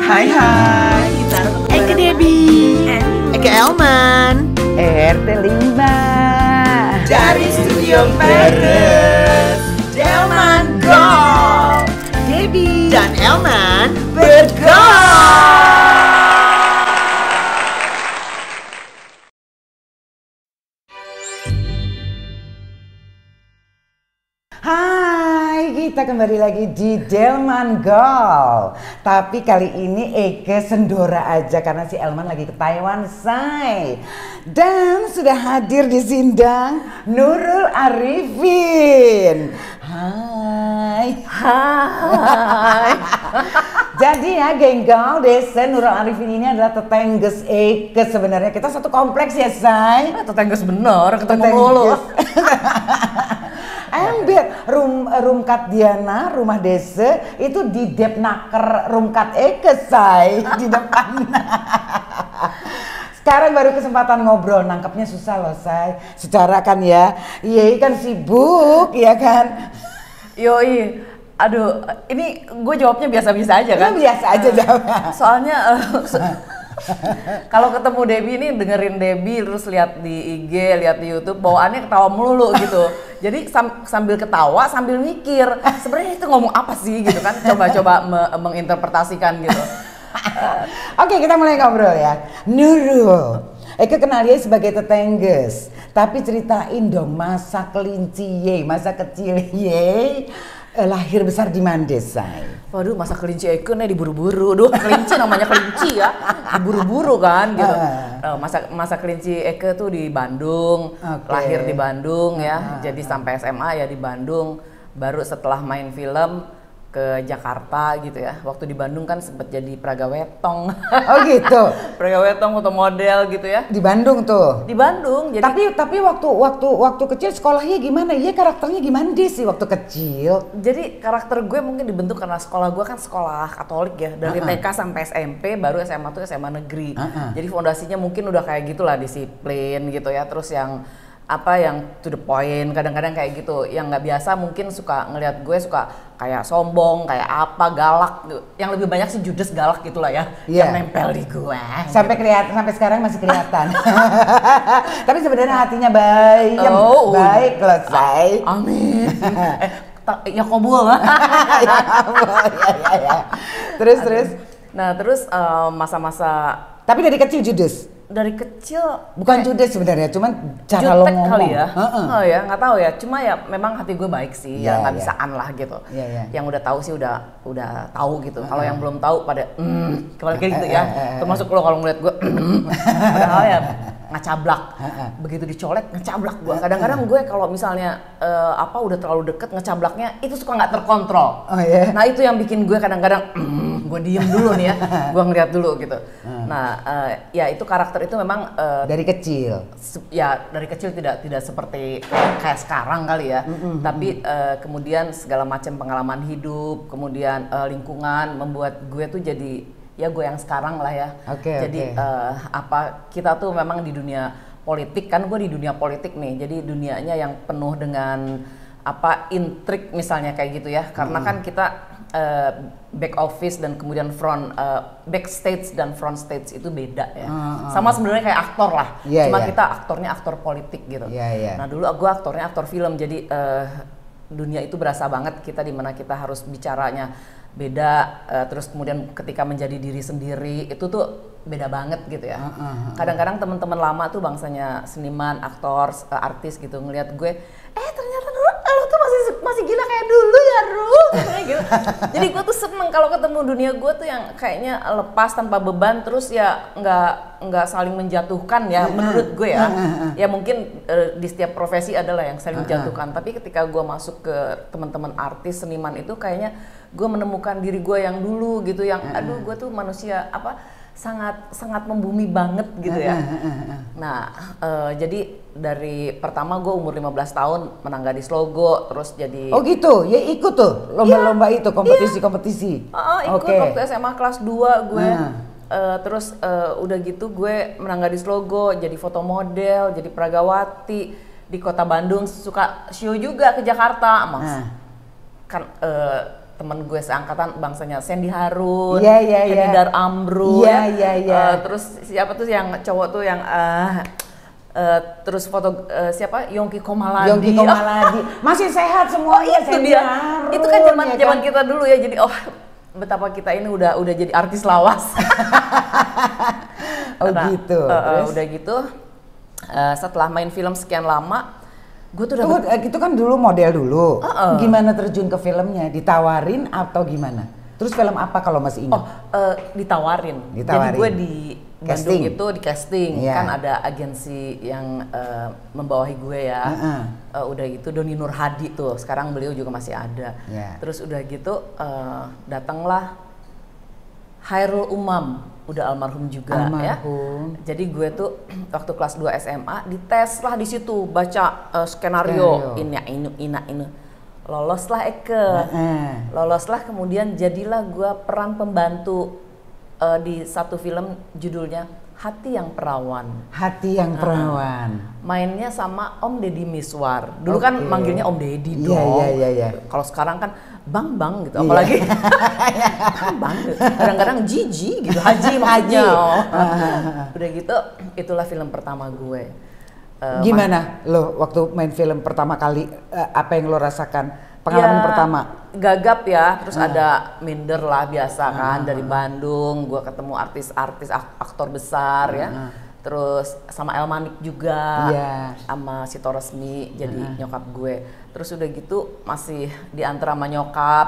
Hai hai, kita Eke Debi, Eke Elman RT 5 dari Studio Paris. Elman Golf, Debi dan Elman bergolf. Hai, kita kembali lagi di Delman Golf. Tapi kali ini Eke sendora aja karena si Elman lagi ke Taiwan, say. Dan sudah hadir di Sindang Nurul Arifin. Hai. Hai. Jadi ya geng Golf, Desa Nurul Arifin ini adalah tetangges Eke sebenarnya. Kita satu kompleks ya, say. Tetangga bener, ketemu mulu. Ember Rumkat Diana, rumah desa itu di Depnaker Rumkat Eke, say, di depan. Sekarang baru kesempatan ngobrol, nangkepnya susah loh, say. Secara kan ya, iya kan sibuk, ya kan. Yoi, aduh, ini gue jawabnya biasa-biasa aja kan? Biasa aja jawabnya. Soalnya kalau ketemu Debi ini dengerin Debi terus lihat di IG, lihat di YouTube, bawaannya ketawa melulu gitu. Jadi sambil ketawa sambil mikir, sebenarnya itu ngomong apa sih gitu kan? Coba-coba menginterpretasikan gitu. Oke, kita mulai ngobrol ya. Nurul, Eke kenal dia sebagai tetangges, tapi ceritain dong masa kelinci ye, masa kecil ye, lahir besar di mana, say? Waduh, masa kelinci Eke nih diburu-buru. Duh, kelinci namanya kelinci ya. Diburu-buru kan gitu. Masa kelinci Eke tuh di Bandung. Okay. Lahir di Bandung ya. Jadi sampai SMA ya di Bandung. Baru setelah main film ke Jakarta gitu ya. Waktu di Bandung kan sempat jadi pragawetong. Oh gitu. Pragawetong foto model gitu ya. Di Bandung tuh. Di Bandung. Jadi Tapi waktu kecil sekolahnya gimana? Iya, karakternya gimana dia sih waktu kecil? Jadi karakter gue mungkin dibentuk karena sekolah gue kan sekolah Katolik ya. Dari TK sampai SMP, baru SMA tuh SMA negeri. Jadi fondasinya mungkin udah kayak gitulah, disiplin gitu ya. Terus yang to the point, kadang-kadang kayak gitu. Yang nggak biasa mungkin suka ngelihat gue suka kayak sombong, kayak apa, galak. Yang lebih banyak sih judes, galak gitulah ya. Yeah. Yang nempel di gue. Sampai sekarang masih kelihatan. Tapi sebenarnya hatinya baik. Baik loh, say. Amin. Ya kobul. Ya. Terus. Nah terus masa-masa. Tapi dari kecil judes? Dari kecil bukan judes sebenarnya, cuman cara lo ngomong kali ya. Oh ya, nggak tahu ya. Cuma ya memang hati gue baik sih, ya nggak bisaan lah gitu. Yang udah tahu sih udah tahu gitu. Kalau yang belum tahu pada kayak gitu ya. Termasuk lo kalau ngeliat gue padahal ya ngecablak. Begitu dicolek ngecablak gue. Kadang-kadang gue kalau misalnya udah terlalu deket ngecablaknya itu suka nggak terkontrol. Oh, yeah. Nah itu yang bikin gue kadang-kadang gue diem dulu nih ya. Gue ngeliat dulu gitu. Nah ya itu karakter itu memang dari kecil. Ya dari kecil tidak seperti kayak sekarang kali ya. Tapi kemudian segala macam pengalaman hidup, kemudian lingkungan membuat gue tuh jadi ya gue yang sekarang lah ya. Jadi kita tuh memang di dunia politik kan, gue di dunia politik nih. Jadi dunianya yang penuh dengan intrik misalnya kayak gitu ya. Karena kan kita back office dan kemudian backstage dan front stage itu beda ya. Sama sebenarnya kayak aktor lah. Cuma kita aktornya aktor politik gitu. Nah dulu gue aktornya aktor film. Jadi dunia itu berasa banget kita di mana kita harus bicaranya beda. Terus kemudian ketika menjadi diri sendiri itu tuh beda banget gitu ya. Kadang-kadang teman-teman lama tuh bangsanya seniman, aktor, artis gitu ngelihat gue, ternyata lo tuh masih gila kayak dulu ya, Ru. Gitu. Jadi gue tuh seneng kalau ketemu dunia gue tuh yang kayaknya lepas tanpa beban, terus ya nggak saling menjatuhkan ya menurut gue ya. Ya mungkin di setiap profesi adalah yang saling menjatuhkan. Tapi ketika gue masuk ke teman-teman artis, seniman itu kayaknya gue menemukan diri gue yang dulu gitu, yang aduh gue tuh manusia sangat membumi banget gitu ya. Nah, jadi dari pertama gue umur 15 tahun menang Gadis Logo, terus jadi. Oh gitu, ya ikut tuh lomba-lomba itu, kompetisi. Ikut waktu SMA kelas 2 gue. Terus udah gitu gue menang Gadis Logo, jadi foto model, jadi pragawati di kota Bandung, suka show juga ke Jakarta, kan temen gue seangkatan bangsanya Sandy Harun, Iya. Dar Amru, Iya. terus siapa tuh yang cowok tuh yang terus foto siapa Yongki Komaladi. Masih sehat semuanya. Itu dia. Itu kan zaman kita dulu ya. Jadi betapa kita ini udah jadi artis lawas. Gitu. Udah gitu. Setelah main film sekian lama, gue tuh itu kan dulu model dulu. Gimana terjun ke filmnya? Ditawarin atau gimana? Terus film apa kalau masih ingat? Ditawarin. Jadi gue di Bandung itu di casting. Kan ada agensi yang membawahi gue ya. Udah gitu Doni Nur Hadi tuh. Sekarang beliau juga masih ada. Terus udah gitu datanglah Hairul Umam, udah almarhum juga ya. Jadi gue tuh waktu kelas 2 SMA dites lah di situ, baca skenario ini. Loloslah Eke. Loloslah, kemudian jadilah gue peran pembantu di satu film judulnya Hati Yang Perawan. Mainnya sama Om Deddy Miswar. Dulu kan manggilnya Om Deddy dong. Iya. Kalau sekarang kan Bang gitu, apalagi Bang. Kadang-kadang Jiji gitu, Haji maksudnya. Udah gitu, itulah film pertama gue. Gimana lo waktu main film pertama kali? Apa yang lo rasakan? Pengalaman pertama? Gagap ya, terus ada minder lah biasa kan dari Bandung. Gue ketemu artis-artis aktor besar ya. Terus sama El Manik juga, sama Sito Resmi jadi nyokap gue. Terus udah gitu masih diantar sama nyokap,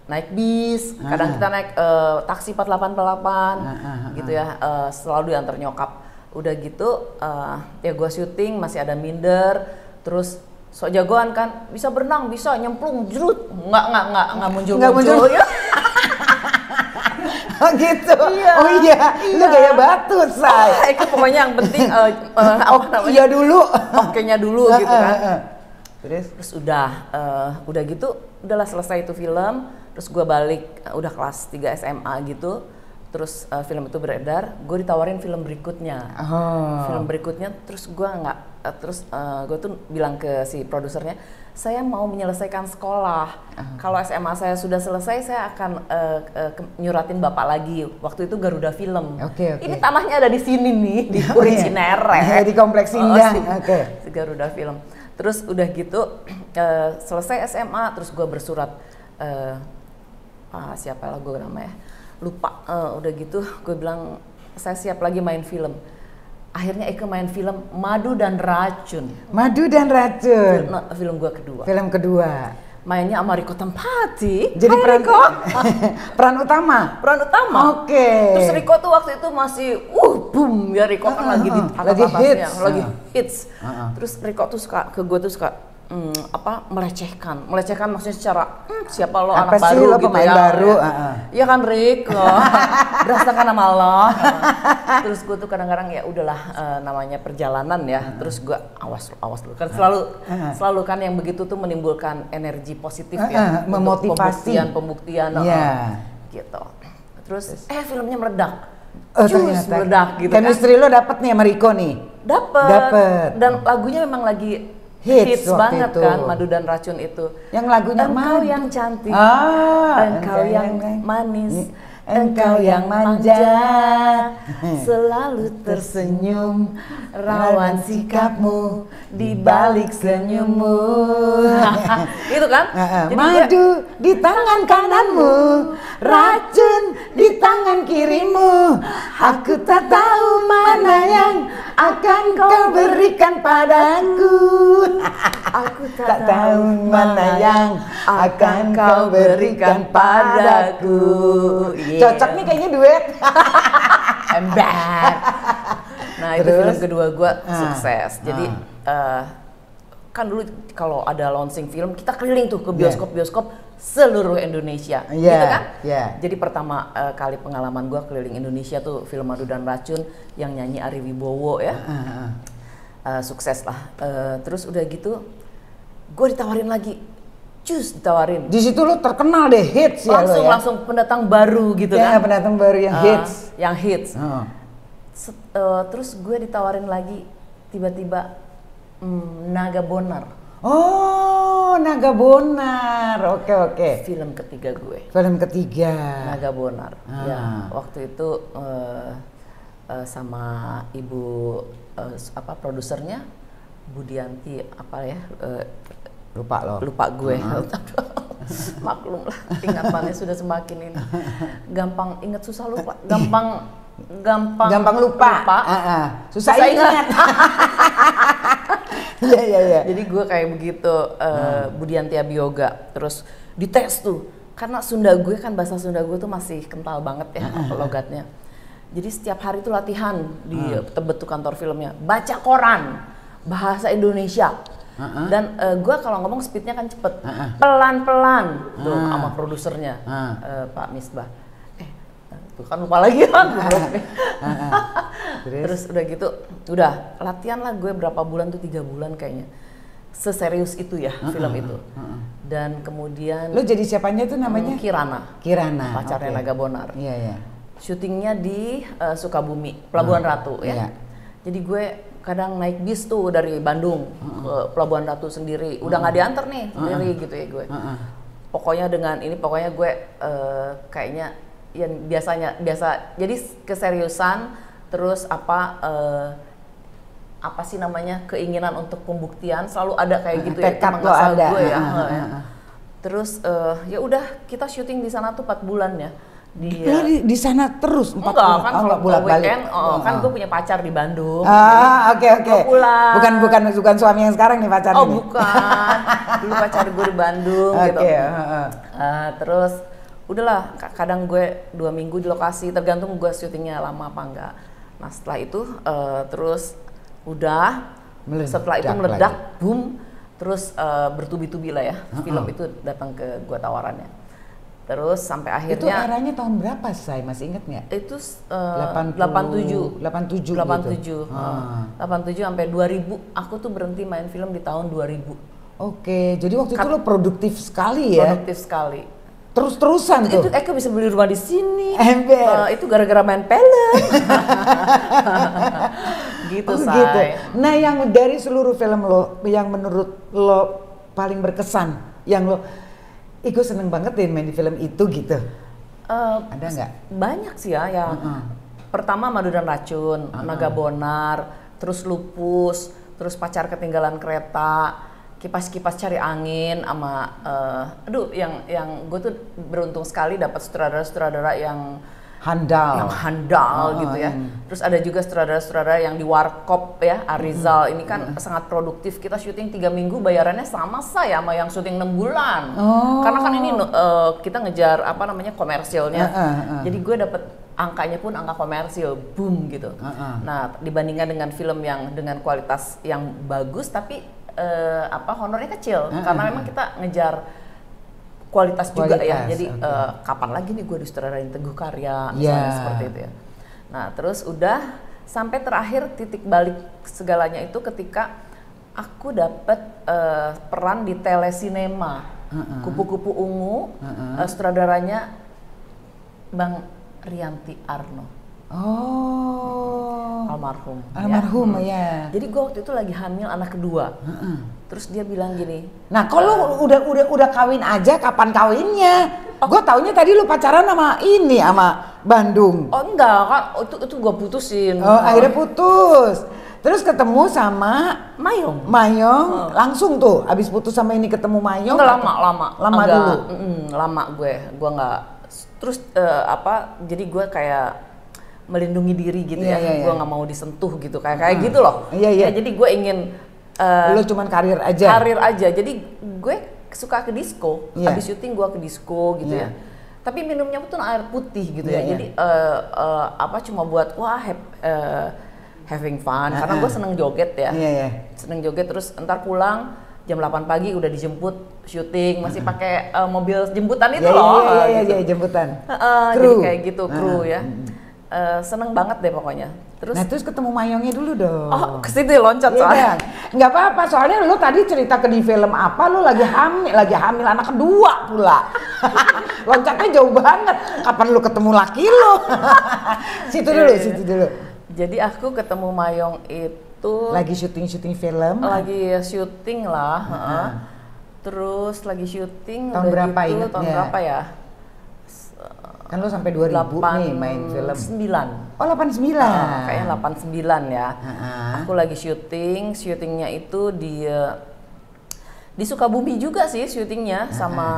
naik bis, kadang kita naik taksi 488 gitu ya, selalu diantar nyokap. Udah gitu ya gue syuting masih ada minder, terus sok jagoan kan, bisa berenang, bisa nyemplung, jerut, nggak muncul ya. Oh gitu. Lu gaya batu, say. Pokoknya yang penting apa namanya? Iya dulu. Oke-nya dulu gitu kan. Terus udah gitu, udahlah selesai itu film. Terus gue balik, udah kelas 3 SMA gitu. Terus film itu beredar, gue ditawarin film berikutnya. Film berikutnya, terus gue gue tuh bilang ke si produsernya, saya mau menyelesaikan sekolah. Kalau SMA saya sudah selesai, saya akan nyuratin bapak lagi. Waktu itu Garuda Film. Ini tanahnya ada di sini nih, di Puri Cinere. Di Kompleks Indang. Si Garuda Film. Terus udah gitu, selesai SMA, terus gue bersurat, siapa lah gue namanya, lupa. Udah gitu, gue bilang saya siap lagi main film. Akhirnya Eke main film Madu dan Racun. Film gue kedua. Mainnya sama Riko Tempati. Jadi peran utama. Terus Riko tuh waktu itu masih boom ya, Riko kan lagi di atas-atasnya, lagi hits. Terus Riko tuh suka ke gue tuh suka melecehkan maksudnya secara siapa lo anak baru lo gitu pemain ya. baru. Iya kan Riko. Berdasarkan nama lo. Terus gue tuh kadang-kadang ya udahlah, namanya perjalanan ya. Terus gue awas dulu kan selalu kan yang begitu tuh menimbulkan energi positif ya, memotivasi, pembuktian gitu. Terus filmnya meledak. Meledak gitu. Chemistry lo dapet nih sama Riko nih. Dapet. Dan lagunya memang lagi hits banget itu. Kan Madu dan Racun itu. Yang lagunya Engkau yang cantik, engkau yang manis, engkau yang manja, selalu tersenyum, rawan sikapmu di balik senyummu. Itu kan? Madu di tangan kananmu, racun di tangan kirimu. Aku tak tahu mana yang akan kau berikan padaku. Aku tak tahu mana yang akan kau berikan padaku. Cocok nih kayaknya duet. Ember. Nah itu film kedua gue sukses. Jadi kan dulu kalau ada launching film kita keliling tuh ke bioskop-bioskop seluruh Indonesia, gitu kan? Jadi pertama kali pengalaman gue keliling Indonesia tuh film Madu dan Racun yang nyanyi Ari Wibowo ya. Sukses lah. Terus udah gitu gue ditawarin lagi. Ditawarin. Di situ lu terkenal deh, hits ya lo ya. Langsung pendatang baru gitu kan. Ya, pendatang baru yang hits. Yang hits. Terus gue ditawarin lagi tiba-tiba Naga Bonar. Oh, Naga Bonar. Oke. Film ketiga gue. Film ketiga. Naga Bonar. Ya, waktu itu sama ibu produsernya Budianti apa ya? Lupa gue. Maklum lah, ingatannya sudah semakin ini. Gampang ingat susah lupa. Gampang lupa. Susah ingat. Iya. Jadi gue kayak begitu, Budianti Abioga. Terus dites tuh, karena bahasa Sunda gue tuh masih kental banget ya logatnya. Jadi setiap hari tuh latihan di Tebet tuh kantor filmnya, baca koran bahasa Indonesia. Dan gue kalau ngomong speednya kan cepet, pelan-pelan tuh sama produsernya Pak Misbah. Tuh kan lupa lagi kan. Terus udah gitu, udah latihan lah gue berapa bulan tuh 3 bulan kayaknya. Seserius itu ya film itu. Dan kemudian lo jadi siapanya tuh namanya? Kirana, pacarnya Naga Bonar. Iya. Syutingnya di Sukabumi, Pelabuhan Ratu ya. Jadi gue kadang naik bis tuh dari Bandung ke Pelabuhan Ratu sendiri. Udah nggak diantar nih sendiri gitu ya gue. Pokoknya gue kayaknya yang biasa. Jadi keseriusan terus apa sih namanya, keinginan untuk pembuktian selalu ada kayak gitu ya. Tekad lo ada. Gue ya. Terus ya udah kita syuting di sana tuh 4 bulan ya. Di sana terus 4 bulan? Enggak, kan kalau weekend kan gue punya pacar di Bandung. Oke. Bukan suami yang sekarang nih pacarnya. Bukan. Dulu pacar gue di Bandung gitu. Terus udahlah, kadang gue 2 minggu di lokasi, tergantung gue syutingnya lama apa enggak. Nah setelah itu terus udah setelah itu meledak, boom, terus bertubi-tubi lah ya film itu datang ke gue tawarannya. Terus sampai akhirnya. Itu eranya tahun berapa, Say? Masih inget nggak? Itu 87 sampai 2000. Aku tuh berhenti main film di tahun 2000. Oke, jadi waktu itu lo produktif sekali ya? Produktif sekali. Terus-terusan tuh? Itu Eko bisa beli rumah di sini. Ember. Itu gara-gara main film. Gitu, Say. Gitu. Nah, yang dari seluruh film lo, yang menurut lo paling berkesan, yang lo gue seneng banget deh main di film itu gitu. Ada nggak? Banyak sih ya. Yang pertama Madu dan Racun, Naga Bonar, terus Lupus, terus Pacar Ketinggalan Kereta, Kipas-Kipas Cari Angin, sama yang gue tuh beruntung sekali dapat sutradara-sutradara yang handal gitu ya. Terus ada juga sutradara-sutradara yang di Warkop ya, Arizal ini kan sangat produktif. Kita syuting 3 minggu bayarannya sama yang syuting 6 bulan. Karena kan ini kita ngejar komersilnya. Jadi gue dapet angkanya pun angka komersil, boom gitu. Nah dibandingkan dengan film yang dengan kualitas yang bagus tapi honornya kecil karena memang kita ngejar kualitas juga ya, jadi kapan lagi nih gue disutradarain Teguh Karya misalnya seperti itu ya. Nah terus udah sampai terakhir titik balik segalanya itu ketika aku dapet peran di telesinema Kupu-Kupu Ungu, sutradaranya Bang Rianti Arno. Almarhum ya. Jadi gue waktu itu lagi hamil anak kedua. Terus dia bilang gini. Nah, kalau udah kawin aja, kapan kawinnya? Gue taunya tadi lu pacaran sama Bandung. Oh enggak, kan itu gue putusin. Akhirnya putus. Terus ketemu sama Mayong. Langsung tuh abis putus sama ini ketemu Mayong. Enggak, lama dulu. Lama gue nggak. Terus jadi gue kayak melindungi diri gitu ya. Gue nggak mau disentuh gitu kayak gitu loh. Ya, jadi gue ingin lo cuman karir aja. Jadi gue suka ke disco. Habis syuting gue ke disco gitu ya. Tapi minumnya tuh air putih gitu ya. Jadi cuma buat having fun karena gue seneng joget ya. Seneng joget, terus ntar pulang jam 8 pagi udah dijemput syuting, masih pakai mobil jemputan itu loh. Iya, jemputan. Jadi kayak gitu, kru ya. Seneng banget deh pokoknya. Terus ketemu Mayongnya dulu dong. Oh, ke situ loncat soalnya. Nggak apa-apa, soalnya lu tadi cerita di film apa, lu lagi hamil anak kedua pula. Loncatnya jauh banget. Kapan lu ketemu laki lu? Situ dulu. Jadi aku ketemu Mayong itu itu lagi syuting film. Lagi syuting lah. Terus lagi syuting. Tahun berapa gitu, tahun berapa ya? Kan lo sampai 2000 nih main film. 89. Oh 89. Kayaknya 89 ya. Aku lagi syutingnya itu di Sukabumi juga sih syutingnya sama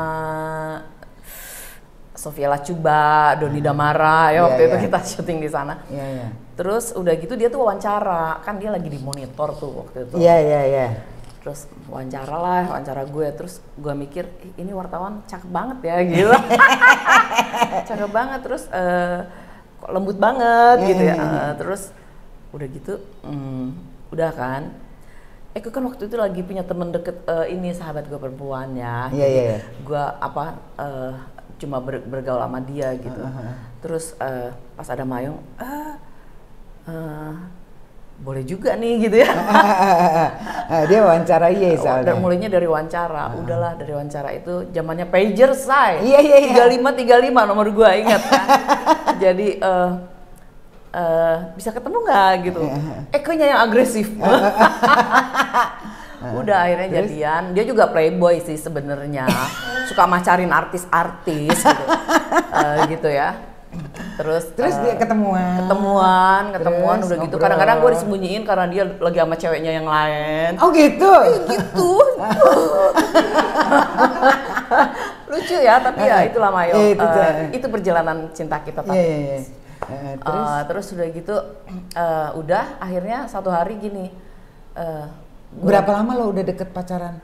Sofia Lacuba, Doni Damara ya waktu itu kita syuting di sana. Terus udah gitu dia tuh wawancara, kan dia lagi di monitor tuh waktu itu. Iya. Terus wawancara gue, terus gue mikir ini wartawan cakep banget ya, gila. Cakep banget, terus kok lembut banget gitu ya. Terus udah gitu, udah kan. Gue kan waktu itu lagi punya temen deket, ini sahabat gue perempuan ya. Iya. Gue cuma bergaul sama dia gitu. Terus pas ada Mayong, boleh juga nih gitu ya. Dia wawancara soalnya. Dan mulainya dari wawancara, udahlah dari wawancara itu zamannya pager say. Iya. 3535 nomor gue ingat kan. Jadi bisa ketemu nggak gitu? Ekonya yang agresif. Udah akhirnya jadian. Dia juga playboy sih sebenarnya. Suka macarin artis-artis gitu. Gitu ya. Terus dia ketemuan udah gitu. Kadang-kadang gue disembunyiin karena dia lagi sama ceweknya yang lain. Oh gitu. Gitu. Lucu ya, tapi ya itulah Mayo. Itu perjalanan cinta kita tapi. Terus udah gitu, udah akhirnya satu hari gini. Berapa lama lo udah deket pacaran?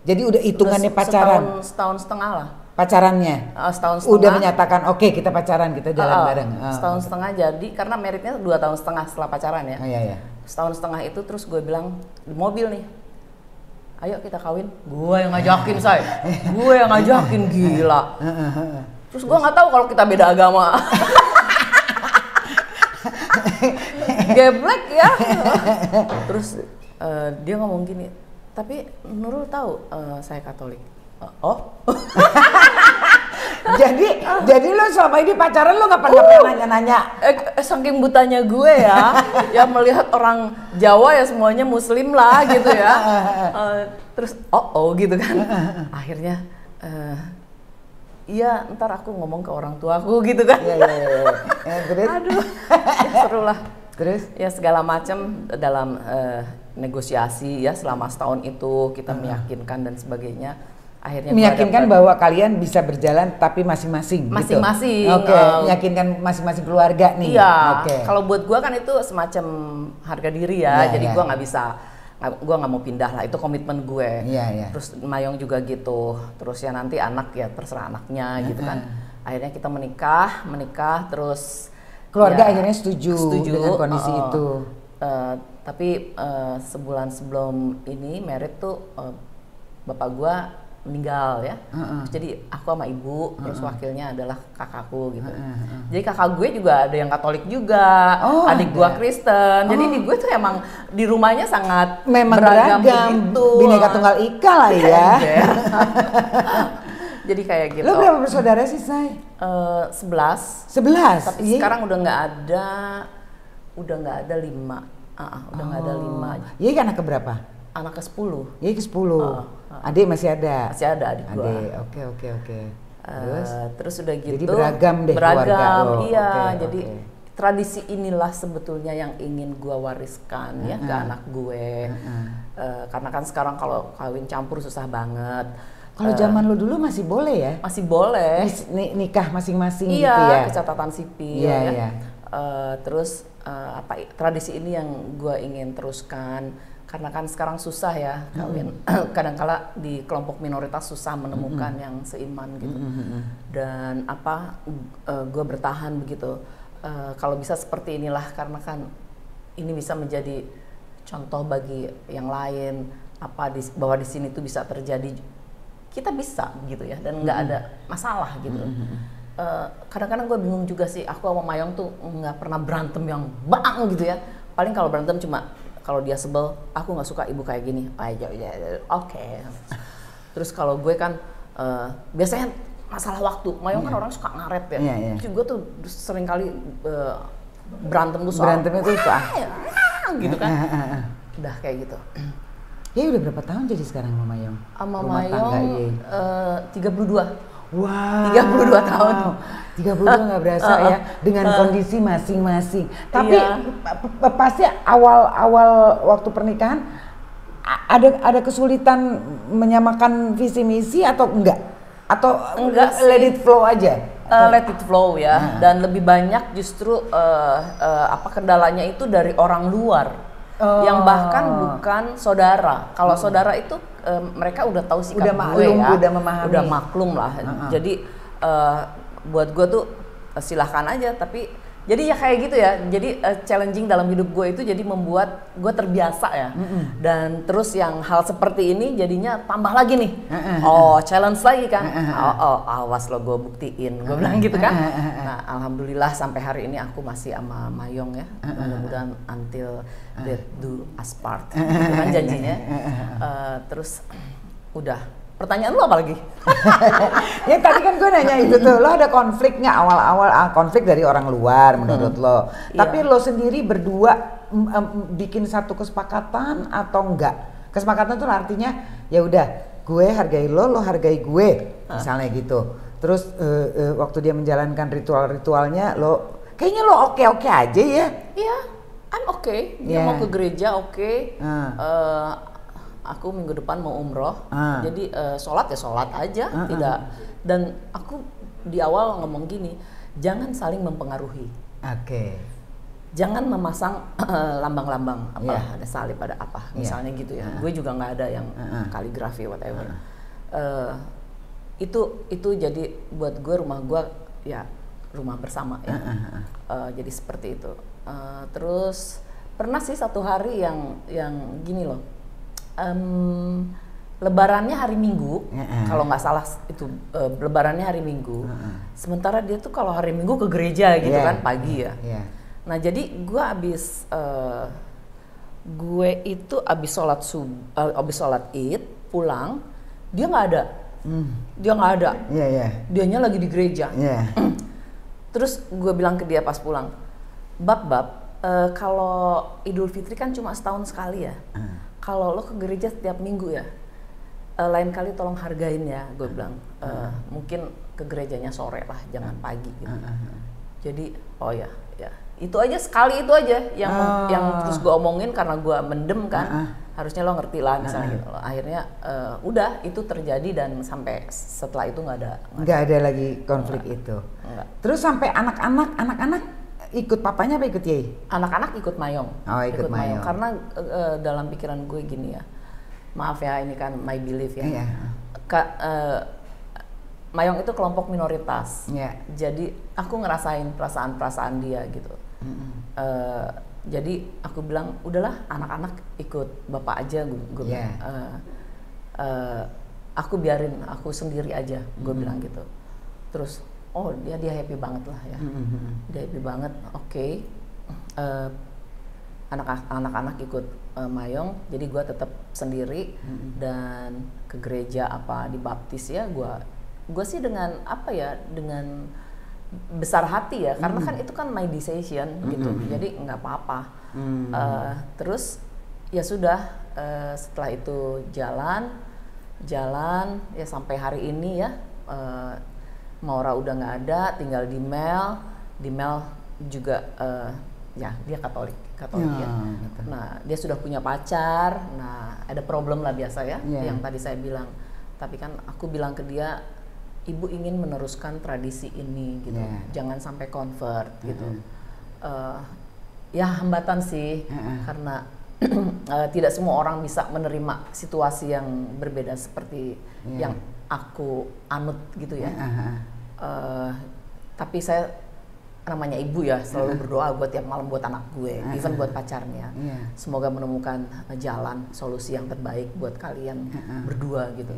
Jadi udah hitungannya pacaran? Setahun setengah lah. Pacarannya? Setahun setengah. Udah menyatakan oke, kita pacaran, kita jalan bareng? Setahun setengah jadi, karena meritnya 2 tahun setengah setelah pacaran ya. Iya. Setahun setengah itu terus gue bilang di mobil nih, ayo kita kawin. Gue yang ngajakin gue yang ngajakin, gila. Terus gue nggak tahu kalau kita beda agama. Geblek ya. Terus dia ngomong gini, tapi Nurul tahu saya Katolik. Oh. jadi lo selama ini pacaran lo nggak pernah nanya-nanya? Saking butanya gue ya melihat orang Jawa ya semuanya Muslim lah gitu ya. Terus gitu kan. Akhirnya iya ntar aku ngomong ke orang tuaku gitu kan. Iya. Terus? Aduh, ya seru lah. Terus? Ya segala macam dalam negosiasi ya selama setahun itu kita meyakinkan dan sebagainya. Akhirnya meyakinkan bahwa kalian bisa berjalan tapi masing-masing. Masing-masing. Gitu? Oke, meyakinkan masing-masing keluarga nih. Iya. Okay. Kalau buat gua kan itu semacam harga diri ya. Jadi gua nggak bisa, gua nggak mau pindah lah. Itu komitmen gue. Iya. Terus Mayong juga gitu. Terus ya nanti anak ya terserah anaknya gitu kan. Akhirnya kita menikah terus. Keluarga akhirnya setuju dengan kondisi itu. Tapi sebulan sebelum ini merit tuh bapak gua meninggal ya. Jadi aku sama ibu, terus wakilnya adalah kakakku gitu. Jadi kakak gue juga ada yang Katolik juga, adik gue Kristen. Jadi di gue tuh emang di rumahnya sangat memang beragam gitu. Bineka Tunggal Ika lah ya. Jadi kayak gitu. Lo berapa bersaudara sih, Say? 11. Tapi sekarang udah nggak ada 5. Udah nggak ada 5. Iya kan anak keberapa? Anak ke-10. Iya ke-10. Adik masih ada? Masih ada adik gua. Oke. Terus udah gitu. Jadi beragam deh keluarga lo. Iya. Jadi tradisi inilah sebetulnya yang ingin gua wariskan ya ke anak gue. Karena kan sekarang kalau kawin campur susah banget. Kalau zaman lo dulu masih boleh ya? Masih boleh. Nikah masing-masing gitu Iya, ya? kecatatan sipil. Iya. Terus tradisi ini yang gua ingin teruskan. Karena kan sekarang susah ya kawin. Kadang-kala di kelompok minoritas susah menemukan yang seiman gitu. Dan gue bertahan begitu. Kalau bisa seperti inilah, karena kan ini bisa menjadi contoh bagi yang lain. Bahwa di sini tuh bisa terjadi, kita bisa gitu ya, dan nggak ada masalah gitu. Kadang-kadang gue bingung juga sih. Aku sama Mayong tuh nggak pernah berantem yang bang gitu ya. Paling kalau berantem cuma kalau dia sebel, aku nggak suka ibu kayak gini. Oke. Terus kalau gue kan biasanya masalah waktu. Mayong kan orang suka ngaret ya. Jadi gue tuh sering kali berantem tuh soal. Berantemnya tuh soal gitu kan. Udah kayak gitu. Ya udah berapa tahun jadi sekarang Mama Mayong? Sama Rumah tangga, Mayong 32. Wow. 32 tahun. 32 nggak berasa ya, dengan kondisi masing-masing. Tapi Iya. pasti awal waktu pernikahan ada kesulitan menyamakan visi misi atau enggak? Atau Enggak sih. let it flow aja? Let it flow ya, dan lebih banyak justru kendalanya itu dari orang luar, yang bahkan bukan saudara. Kalau saudara itu mereka udah tahu sikap Udah gue maklum, ya, udah memahami. udah maklum lah. Jadi buat gue tuh silahkan aja, tapi jadi ya kayak gitu ya. Jadi challenging dalam hidup gue itu jadi membuat gue terbiasa ya. Dan terus yang hal seperti ini jadinya tambah lagi nih. Oh, challenge lagi kan. Awas lo gue buktiin. Gue bilang gitu kan. Nah, alhamdulillah sampai hari ini aku masih sama Mayong ya. Mudah-mudahan until death do us part. Itu kan janjinya. Terus udah. Pertanyaan lu apa lagi? Ya tadi kan gue nanya itu tuh, lo ada konflik nggak awal-awal konflik dari orang luar menurut lo? Tapi lo sendiri berdua bikin satu kesepakatan atau enggak? Kesepakatan tuh artinya ya udah gue hargai lo hargai gue, misalnya gitu. Terus waktu dia menjalankan ritual-ritualnya lo kayaknya lo oke-oke aja ya? Iya, I'm okay. Dia mau ke gereja oke. Aku minggu depan mau umroh, jadi sholat ya sholat aja, tidak. Dan aku di awal ngomong gini, jangan saling mempengaruhi. Oke. Jangan memasang lambang-lambang apa, ada salib, ada apa, misalnya gitu ya. Gue juga nggak ada yang kaligrafi whatever. Itu jadi buat gue rumah gue ya rumah bersama ya. Jadi seperti itu. Terus pernah sih satu hari yang gini loh. Lebarannya hari Minggu, kalau nggak salah itu lebarannya hari Minggu. Sementara dia tuh kalau hari Minggu ke gereja gitu kan pagi ya. Nah jadi gue abis sholat Id pulang, dia nggak ada, dianya lagi di gereja. Terus gue bilang ke dia pas pulang, Bab, kalau Idul Fitri kan cuma setahun sekali ya. Kalau lo ke gereja setiap minggu ya, lain kali tolong hargain ya, gue bilang. Mungkin ke gerejanya sore lah, jangan pagi gitu. Jadi, itu aja sekali itu aja yang terus gue omongin karena gue mendem kan. Harusnya lo ngerti lah misalnya gitu. Akhirnya udah itu terjadi dan sampai setelah itu nggak ada lagi konflik itu. Enggak. Terus sampai anak-anak ikut papanya apa ikut Yei? Anak-anak ikut Mayong. Oh, ikut Mayong. Karena dalam pikiran gue gini ya, maaf ya ini kan my belief ya. Mayong itu kelompok minoritas. Jadi aku ngerasain perasaan-perasaan dia gitu. Jadi aku bilang udahlah anak-anak ikut bapak aja gue bilang. Aku biarin aku sendiri aja gue bilang gitu. Terus dia happy banget lah ya. Dia happy banget. Oke. Anak-anak ikut Mayong, jadi gue tetap sendiri dan ke gereja apa dibaptis ya. Gue sih dengan dengan besar hati ya, karena kan itu kan my decision gitu. Jadi nggak apa-apa. Terus ya sudah setelah itu jalan ya sampai hari ini ya. Maura udah nggak ada, tinggal di Mel juga ya dia Katolik ya. Gitu. Nah dia sudah punya pacar, nah ada problem lah biasa ya, yang tadi saya bilang. Tapi kan aku bilang ke dia, ibu ingin meneruskan tradisi ini gitu, jangan sampai convert gitu. Ya hambatan sih, karena tidak semua orang bisa menerima situasi yang berbeda seperti yang aku anut gitu ya. Tapi saya namanya ibu ya selalu berdoa buat tiap malam buat anak gue, even buat pacarnya. Semoga menemukan jalan solusi yang terbaik buat kalian berdua gitu.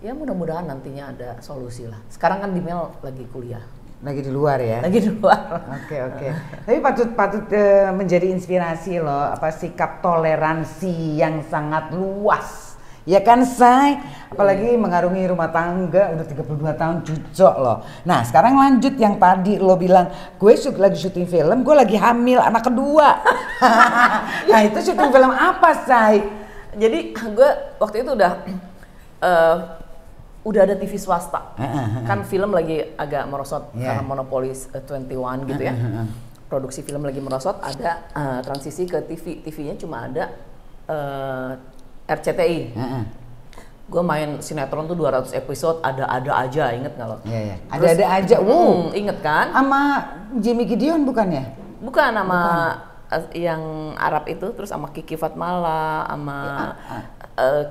Ya mudah-mudahan nantinya ada solusi lah. Sekarang kan Dimel lagi kuliah. Lagi di luar ya? Lagi di luar. Oke. Tapi patut menjadi inspirasi loh, sikap toleransi yang sangat luas Ya kan, Say? Apalagi mengarungi rumah tangga udah 32 tahun cucok loh. Nah, sekarang lanjut yang tadi lo bilang, gue lagi syuting film, gue lagi hamil anak kedua. Nah, itu syuting film apa, Say? Jadi gue waktu itu udah ada TV swasta. Kan film lagi agak merosot karena monopoli 21 gitu ya. Produksi film lagi merosot, ada transisi ke TV. TV-nya cuma ada RCTI. Gue main sinetron tuh 200 episode, ada-ada aja, inget nggak lo? Iya. Ada-ada aja, inget kan? Sama Jimmy Gideon bukan ya? Bukan, sama yang Arab itu, terus sama Kiki Fatmala, sama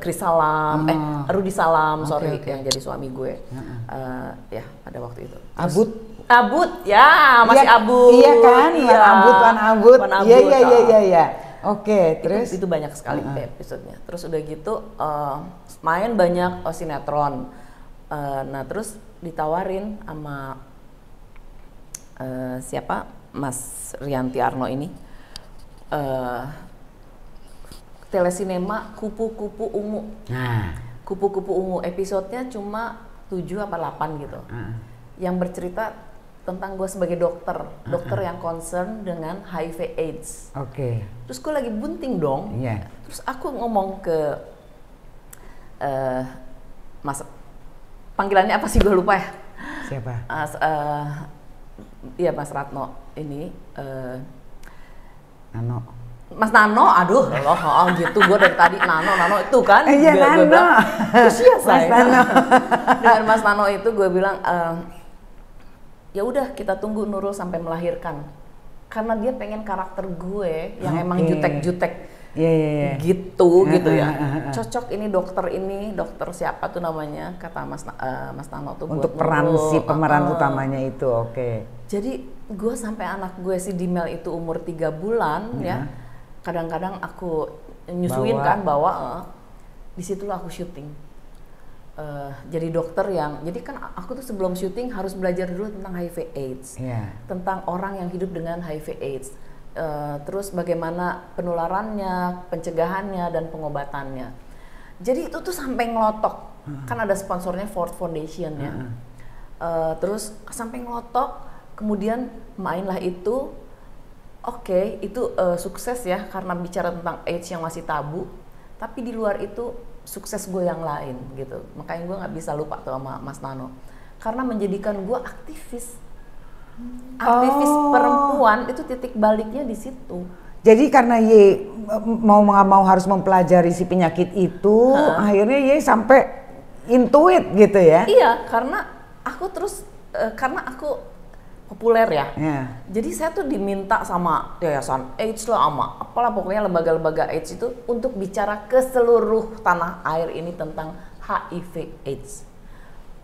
Chris Salam, Rudi Salam, yang jadi suami gue. Ya, pada waktu itu. Terus, Abud, ya masih Abud. Iya kan, Wan Abud. Iya. Oke, terus itu banyak sekali episodenya. Terus udah gitu main banyak sinetron. Nah terus ditawarin sama siapa, Mas Rianti Arno ini, telesinema Kupu-Kupu Ungu. Kupu-Kupu Ungu episodenya cuma 7 apa 8 gitu. Yang bercerita tentang gue sebagai dokter yang concern dengan HIV AIDS. Oke. Terus gue lagi bunting dong. Terus aku ngomong ke Mas, panggilannya apa sih gue lupa ya? Siapa? Iya Mas Ratno ini. Nano. Mas Nano, aduh loh, gitu gue dari tadi Nano itu kan. Iya Nano. Terus ya Mas Nano. Dengan Mas Nano itu gue bilang, ya udah kita tunggu Nurul sampai melahirkan, karena dia pengen karakter gue yang emang jutek-jutek gitu ya. Cocok ini dokter siapa tuh namanya, kata Mas Nano tuh untuk buat peran Nurul. si pemeran utamanya itu. Oke. Jadi gue sampai anak gue si Dimel itu umur 3 bulan ya, kadang-kadang aku nyusuin bawa disitulah aku syuting. Jadi dokter jadi kan aku tuh sebelum syuting harus belajar dulu tentang HIV AIDS, tentang orang yang hidup dengan HIV AIDS, terus bagaimana penularannya, pencegahannya dan pengobatannya. Jadi itu tuh sampai ngelotok, kan ada sponsornya Ford Foundation ya, terus sampai ngelotok, kemudian mainlah itu, itu sukses ya karena bicara tentang AIDS yang masih tabu, tapi di luar itu sukses gue yang lain gitu. Makanya gue nggak bisa lupa tuh sama Mas Nano, karena menjadikan gue aktivis perempuan itu titik baliknya di situ. Jadi karena mau nggak mau harus mempelajari si penyakit itu, akhirnya sampai intuit gitu ya? Iya, karena aku karena aku populer ya. Jadi saya tuh diminta sama Yayasan AIDS lah, sama apalah pokoknya lembaga-lembaga AIDS itu untuk bicara ke seluruh tanah air ini tentang HIV AIDS.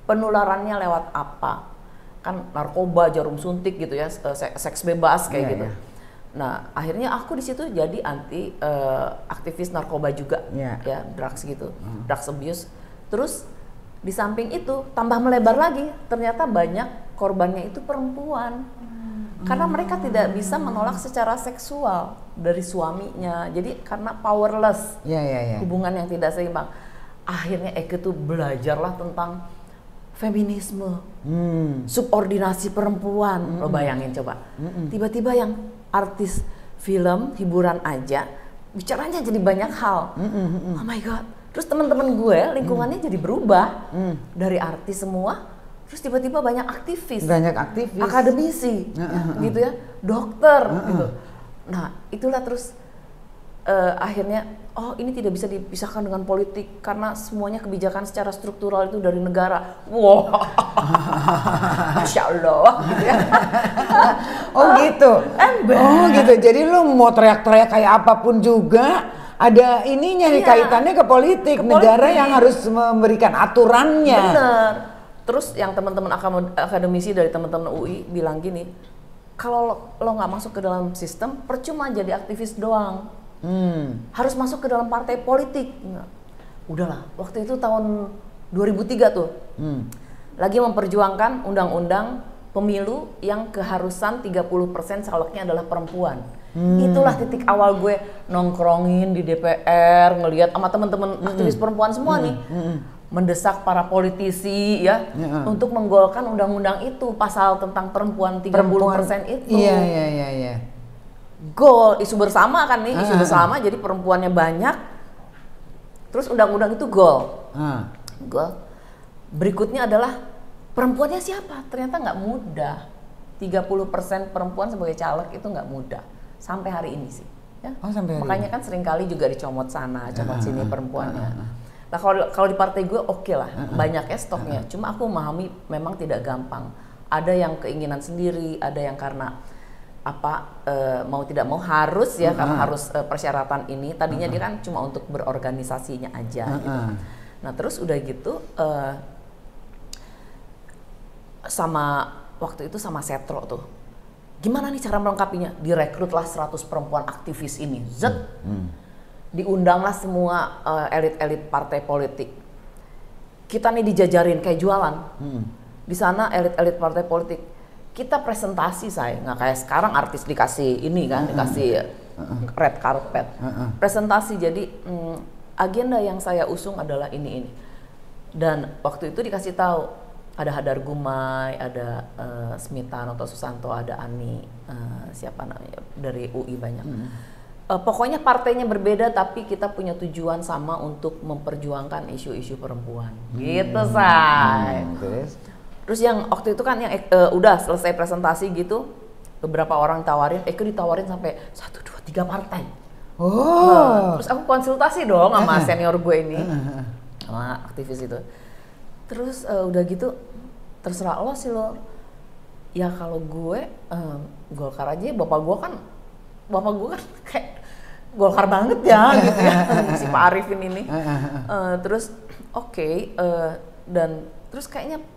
Penularannya lewat apa? Kan narkoba, jarum suntik gitu ya, seks bebas kayak gitu. Nah, akhirnya aku di situ jadi aktivis narkoba juga, ya drugs gitu, drugs abuse. Terus di samping itu tambah melebar lagi, ternyata banyak korbannya itu perempuan, karena mereka tidak bisa menolak secara seksual dari suaminya. Jadi karena powerless, hubungan yang tidak seimbang. Akhirnya Eke tuh belajarlah tentang feminisme, subordinasi perempuan. Lo bayangin coba, tiba-tiba yang artis film hiburan aja bicaranya jadi banyak hal. Oh my god. Terus teman-teman gue lingkungannya jadi berubah, dari artis semua, terus tiba-tiba banyak aktivis, akademisi, gitu ya, dokter, gitu. Nah itulah terus akhirnya, ini tidak bisa dipisahkan dengan politik karena semuanya kebijakan secara struktural itu dari negara. Wow, Masya Allah, gitu ya. Gitu. Gitu. Jadi lu mau teriak-teriak kayak apapun juga, ada ininya nih kaitannya ke politik, negara yang harus memberikan aturannya. Bener. Terus yang teman-teman akademisi dari teman-teman UI bilang gini, kalau lo nggak masuk ke dalam sistem, percuma jadi aktivis doang. Harus masuk ke dalam partai politik. Udahlah, waktu itu tahun 2003 tuh, lagi memperjuangkan undang-undang pemilu yang keharusan 30% calegnya adalah perempuan. Itulah titik awal gue nongkrongin di DPR, ngelihat sama teman-teman aktivis perempuan semua nih. Mendesak para politisi ya untuk menggolkan undang-undang itu, pasal tentang perempuan 30% itu. Iya. Gol, isu bersama kan nih, isu bersama, jadi perempuannya banyak. Terus undang-undang itu gol. Gol. Berikutnya adalah perempuannya siapa? Ternyata nggak mudah. 30% perempuan sebagai caleg itu nggak mudah. Sampai hari ini sih. Ya. Sampai hari Makanya ini. kan seringkali juga dicomot sana, comot sini perempuannya. Nah kalau di partai gue oke lah, banyak ya stoknya. Cuma aku memahami memang tidak gampang. Ada yang keinginan sendiri, ada yang karena mau tidak mau harus ya, karena harus persyaratan ini. Tadinya dia kan cuma untuk berorganisasinya aja gitu. Nah terus udah gitu waktu itu sama Setro tuh. Gimana nih cara melengkapinya? Direkrutlah 100 perempuan aktivis ini. Diundanglah semua elit-elit partai politik. Kita nih dijajarin kayak jualan. Di sana elit-elit partai politik. Kita presentasi nggak kayak sekarang artis dikasih ini kan, dikasih red carpet. Presentasi, jadi agenda yang saya usung adalah ini. Dan waktu itu dikasih tahu, ada Hadar Gumai, ada Smitanoto Susanto, ada Ani, siapa namanya, dari UI banyak. Pokoknya partainya berbeda tapi kita punya tujuan sama untuk memperjuangkan isu-isu perempuan. Gitu, Say. Terus yang waktu itu kan yang udah selesai presentasi gitu, beberapa orang tawarin, ditawarin sampai 1, 2, 3 partai. Terus aku konsultasi dong sama senior gue ini, sama aktivis itu. Terus udah gitu, terserah lo sih lo. Ya kalau gue Golkar aja, bapak gue kan kayak Golkar banget ya gitu ya, si Pak Arifin ini. Terus dan terus kayaknya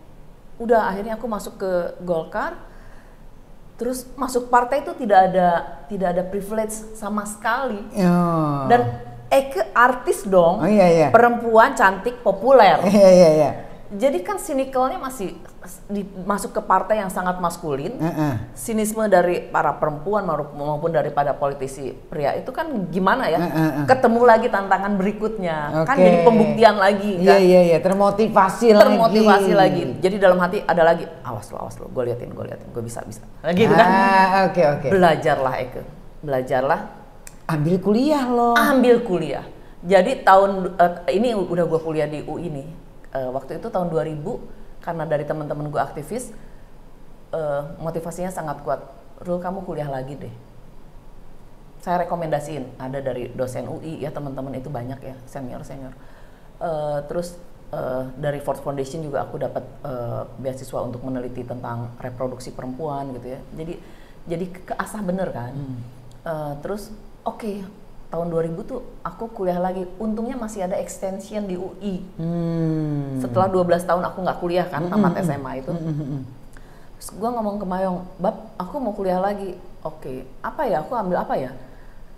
udah akhirnya aku masuk ke Golkar. Terus masuk partai itu tidak ada privilege sama sekali. Dan Eke artis dong, perempuan cantik populer. Jadi kan sinikelnya masih masuk ke partai yang sangat maskulin. Sinisme dari para perempuan maupun daripada politisi pria itu kan gimana ya? Ketemu lagi tantangan berikutnya, kan jadi pembuktian lagi kan? Iya, termotivasi lagi. Jadi dalam hati ada lagi, awas lo, gue liatin, gue bisa. Gitu kan? Oke. Belajarlah Eke, Ambil kuliah lo. Ambil kuliah. Jadi tahun ini udah gue kuliah di UI nih. Waktu itu tahun 2000, karena dari teman-teman gue aktivis, motivasinya sangat kuat. Rul, kamu kuliah lagi deh. Saya rekomendasiin, ada dari dosen UI ya, teman-teman itu banyak ya, senior. Terus dari Ford Foundation juga aku dapat beasiswa untuk meneliti tentang reproduksi perempuan gitu ya. Jadi keasah bener kan. Terus tahun 2000 tuh aku kuliah lagi. Untungnya masih ada extension di UI. Setelah 12 tahun aku nggak kuliah kan, tamat SMA itu. Terus gue ngomong ke Mayong, Bab, aku mau kuliah lagi. Apa ya? Aku ambil apa ya?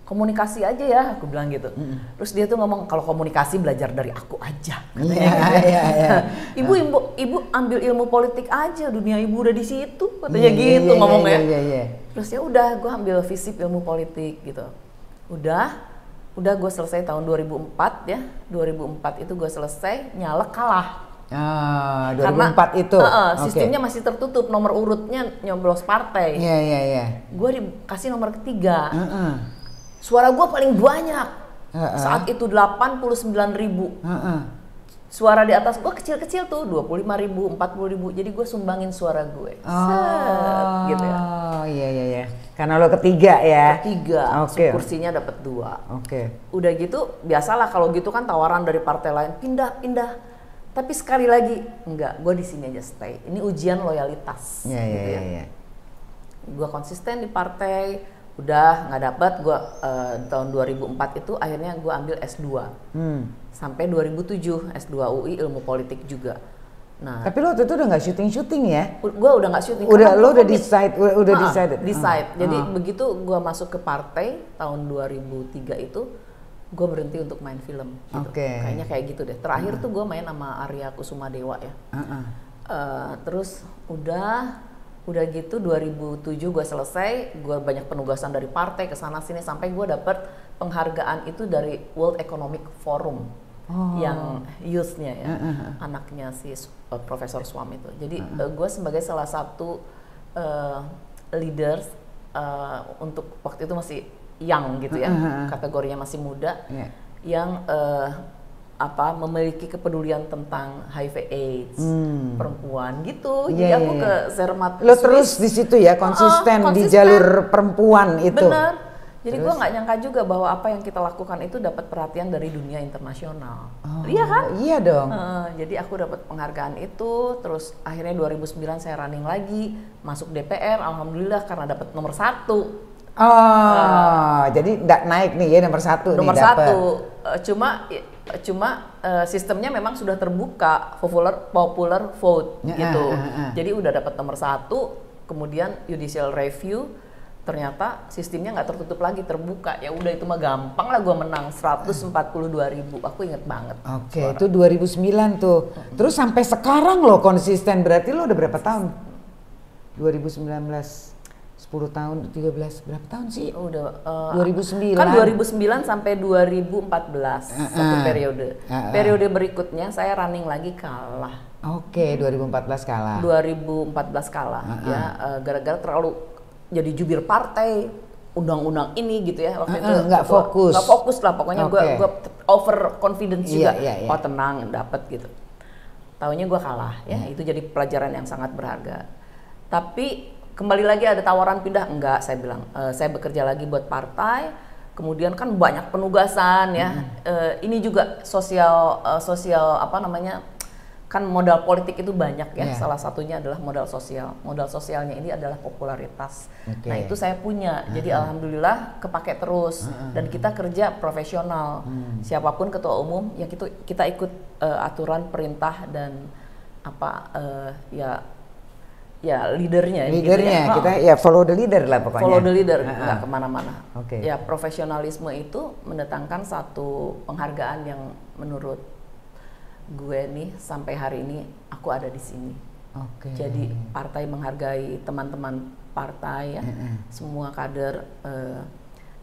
Komunikasi aja ya, aku bilang gitu. Terus dia tuh ngomong, kalau komunikasi belajar dari aku aja. Katanya Ibu ambil ilmu politik aja, dunia ibu udah di situ. Katanya gitu ngomongnya. Terus ya udah, gue ambil FISIP ilmu politik gitu. Udah gue selesai tahun 2004 ya. 2004 itu gue selesai, nyalek kalah. 2004 karena, itu? Sistemnya masih tertutup, nomor urutnya nyoblos partai. Iya. Gue dikasih nomor ketiga. Suara gue paling banyak. Saat itu 89.000. Suara di atas gue kecil-kecil tuh, 25.000, 40.000. Jadi gue sumbangin suara gue. Gitu ya. Iya. Karena lo ketiga ya? Ketiga, kursinya dapat 2. Udah gitu, biasalah kalau gitu kan tawaran dari partai lain, pindah. Tapi sekali lagi, enggak, gue di sini aja stay. Ini ujian loyalitas. Iya. Gue konsisten di partai, udah nggak dapet. Gue tahun 2004 itu akhirnya gue ambil S2. Sampai 2007, S2 UI ilmu politik juga. Nah, tapi lo waktu itu udah nggak syuting ya? Gue udah nggak syuting. Lo udah decided. Jadi begitu gue masuk ke partai tahun 2003 itu, gue berhenti untuk main film. Gitu. Kayaknya kayak gitu deh. Terakhir tuh gue main sama Arya Kusuma Dewa ya. Terus udah Udah gitu 2007 gue selesai, gue banyak penugasan dari partai ke sana sini sampai gue dapet penghargaan itu dari World Economic Forum yang youth-nya ya, anaknya si Profesor Swam itu. Jadi gue sebagai salah satu leaders untuk waktu itu masih young gitu ya, kategorinya masih muda, yang memiliki kepedulian tentang HIV/AIDS, perempuan gitu. Jadi aku ke Zermatt. Lo terus di situ ya konsisten di jalur perempuan itu. Bener. Jadi gue nggak nyangka juga bahwa apa yang kita lakukan itu dapat perhatian dari dunia internasional. Iya kan? Iya dong. Jadi aku dapat penghargaan itu, terus akhirnya 2009 saya running lagi, masuk DPR, alhamdulillah karena dapat nomor 1. Jadi nggak naik nih ya nomor 1 Nomor nih dapet. 1, cuma sistemnya memang sudah terbuka, popular vote gitu. Jadi udah dapat nomor 1, kemudian judicial review, ternyata sistemnya nggak tertutup lagi, terbuka. Ya udah itu mah gampang lah, gue menang 142.000, aku inget banget. Oke, itu 2009 tuh. Terus sampai sekarang lo konsisten, berarti lo udah berapa tahun? 2019. 10 tahun, 13, berapa tahun sih? Udah 2009. Kan 2009 sampai 2014 satu periode. Periode berikutnya saya running lagi kalah. Oke, 2014 kalah. 2014 kalah ya, gara-gara terlalu jadi jubir partai, undang-undang ini gitu ya waktu itu. Nggak fokus. Nggak fokus lah, pokoknya gue over confidence juga. Iya. Oh tenang, dapat gitu. Taunya gue kalah ya, itu jadi pelajaran yang sangat berharga. Tapi kembali lagi ada tawaran pindah, enggak, saya bilang saya bekerja lagi buat partai, kemudian kan banyak penugasan ya, ini juga sosial kan modal politik itu banyak ya, salah satunya adalah modal sosial. Modal sosialnya ini adalah popularitas. Nah itu saya punya, jadi alhamdulillah kepake terus dan kita kerja profesional. Siapapun ketua umum ya kita ikut aturan perintah dan leadernya gitu ya. Kita ya follow the leader lah pokoknya. Follow the leader, nggak kemana-mana. Oke. Ya profesionalisme itu mendatangkan satu penghargaan yang menurut gue nih sampai hari ini aku ada di sini. Oke. Jadi partai menghargai teman-teman partai ya, semua kader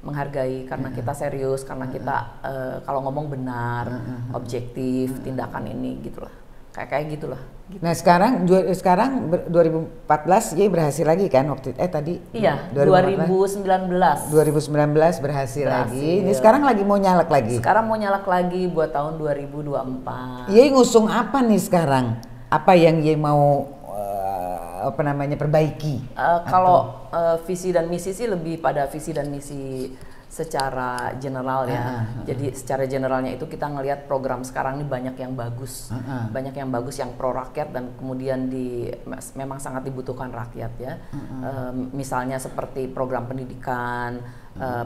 menghargai karena kita serius, karena kita kalau ngomong benar, objektif, tindakan ini gitulah. Kayak gitulah. Gitu. Nah sekarang 2014 ya berhasil lagi kan waktu tadi? Iya, 2019 berhasil lagi. Ini sekarang lagi mau nyalek lagi? Sekarang mau nyalek lagi buat tahun 2024. Ye ngusung apa nih sekarang? Apa yang Ye mau perbaiki? Kalau visi dan misi sih lebih pada visi dan misi secara general ya. Jadi secara generalnya itu kita ngelihat program sekarang ini banyak yang bagus. Banyak yang bagus yang pro rakyat dan kemudian memang sangat dibutuhkan rakyat ya. Misalnya seperti program pendidikan,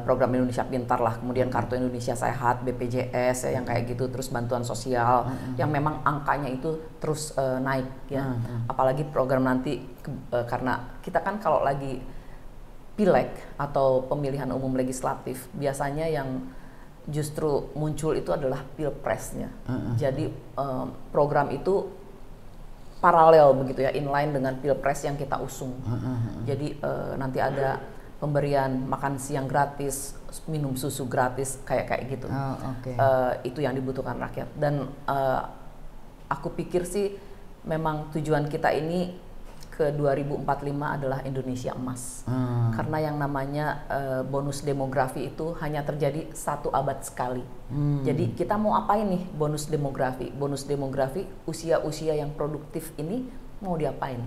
program Indonesia Pintar lah, kemudian Kartu Indonesia Sehat, BPJS ya, yang kayak gitu, terus bantuan sosial yang memang angkanya itu terus naik ya. Apalagi program nanti karena kita kan kalau lagi pileg atau pemilihan umum legislatif biasanya yang justru muncul itu adalah pilpresnya. Jadi program itu paralel begitu ya, inline dengan pilpres yang kita usung. Jadi nanti ada pemberian makan siang gratis, minum susu gratis, kayak gitu. Itu yang dibutuhkan rakyat. Dan aku pikir sih memang tujuan kita ini ke 2045 adalah Indonesia emas. Karena yang namanya bonus demografi itu hanya terjadi 1 abad sekali. Jadi kita mau apain nih bonus demografi? Bonus demografi usia-usia yang produktif ini mau diapain?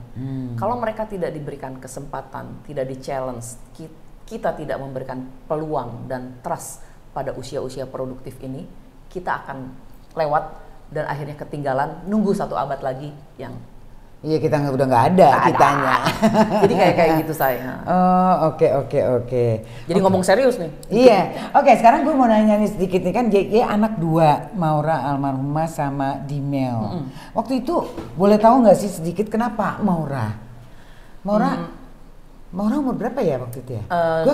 Kalau mereka tidak diberikan kesempatan, tidak di-challenge, kita tidak memberikan peluang dan trust pada usia-usia produktif ini, kita akan lewat dan akhirnya ketinggalan, nunggu 1 abad lagi yang iya, kita udah nggak ada kitanya. Jadi kayak gitu saya. Oh, oke. Jadi ngomong serius nih. Iya. Oke, sekarang gue mau nanya nih sedikit nih, kan Ye anak 2, Maura almarhumah sama Dimel. Waktu itu boleh tahu nggak sih sedikit kenapa Maura? Maura umur berapa ya waktu itu ya?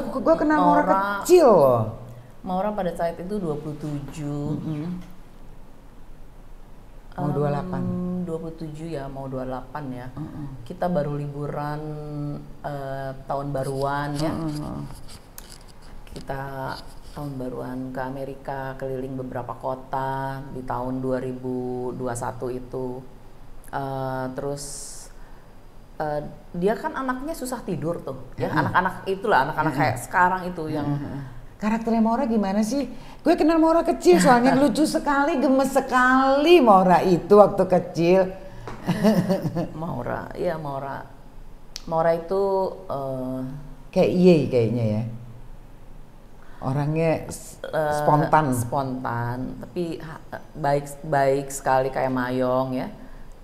Gue kenal Maura kecil loh. Maura pada saat itu 27. Mau 28? 27 ya, mau 28 ya. Kita baru liburan tahun baruan ya. Kita tahun baruan ke Amerika, keliling beberapa kota di tahun 2021 itu. Terus dia kan anaknya susah tidur tuh, ya anak-anak itulah, anak-anak kayak sekarang itu yang karakternya Maura gimana sih? Gue kenal Maura kecil soalnya lucu sekali, gemes sekali Maura itu waktu kecil. Maura, iya Maura itu kayak kayaknya ya. Orangnya spontan, tapi baik sekali kayak Mayong ya.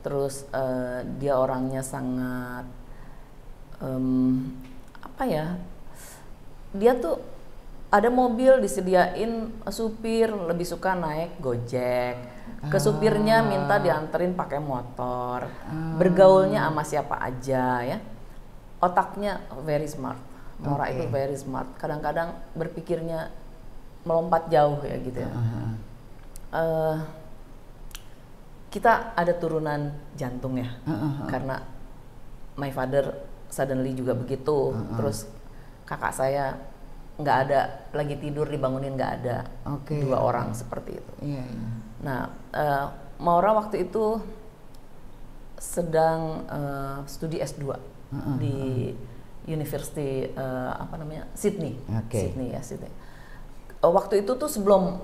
Terus dia orangnya sangat apa ya? Dia tuh ada mobil disediain supir lebih suka naik Gojek. Ke supirnya minta dianterin pakai motor. Bergaulnya sama siapa aja ya. Otaknya very smart. Maura itu very smart. Kadang-kadang berpikirnya melompat jauh ya gitu ya. Kita ada turunan jantung ya, karena my father suddenly juga begitu. Terus kakak saya nggak ada, lagi tidur dibangunin nggak ada. 2 orang seperti itu. Nah, Maura waktu itu sedang studi S2 di University Sydney. Sydney ya, Sydney. Waktu itu tuh sebelum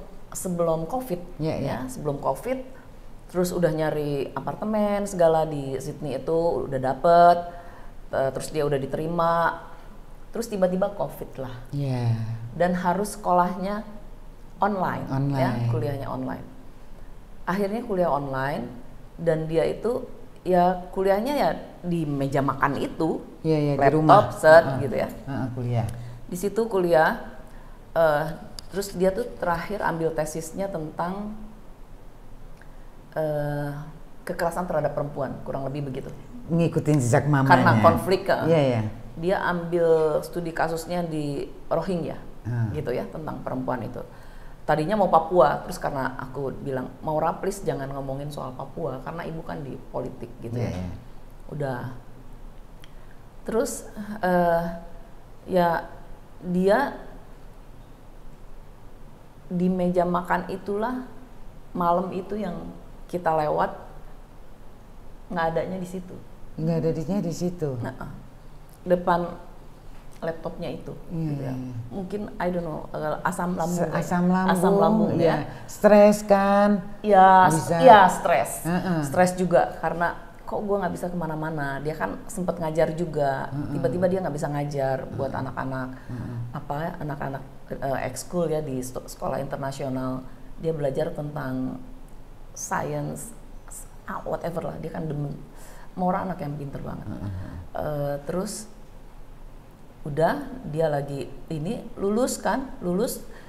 COVID ya, sebelum COVID. Terus udah nyari apartemen segala di Sydney itu udah dapet, terus dia udah diterima, terus tiba-tiba COVID lah. Dan harus sekolahnya online. Ya, kuliahnya online. Akhirnya kuliah online dan dia itu ya kuliahnya ya di meja makan itu, laptop, set gitu ya. Kuliah. Di situ kuliah, terus dia tuh terakhir ambil tesisnya tentang kekerasan terhadap perempuan, kurang lebih begitu. Ngikutin jejak mamanya. Karena konflik, dia ambil studi kasusnya di Rohingya, gitu ya, tentang perempuan itu. Tadinya mau Papua, terus karena aku bilang, Maura please jangan ngomongin soal Papua, karena ibu kan di politik gitu ya. Udah. Terus ya dia di meja makan itulah malam itu yang kita lewat, nggak adanya di situ. Nggak adanya di situ. Depan laptopnya itu. Gitu ya. Mungkin I don't know, asam lambung ya. Stres kan? Ya, stres. Stres juga karena kok gue nggak bisa kemana-mana. Dia kan sempat ngajar juga. Tiba-tiba dia nggak bisa ngajar buat anak-anak anak-anak ekskul ya di sekolah internasional. Dia belajar tentang science, whatever lah, dia kan demen. Maura anak yang pinter banget. Terus udah dia lagi ini lulus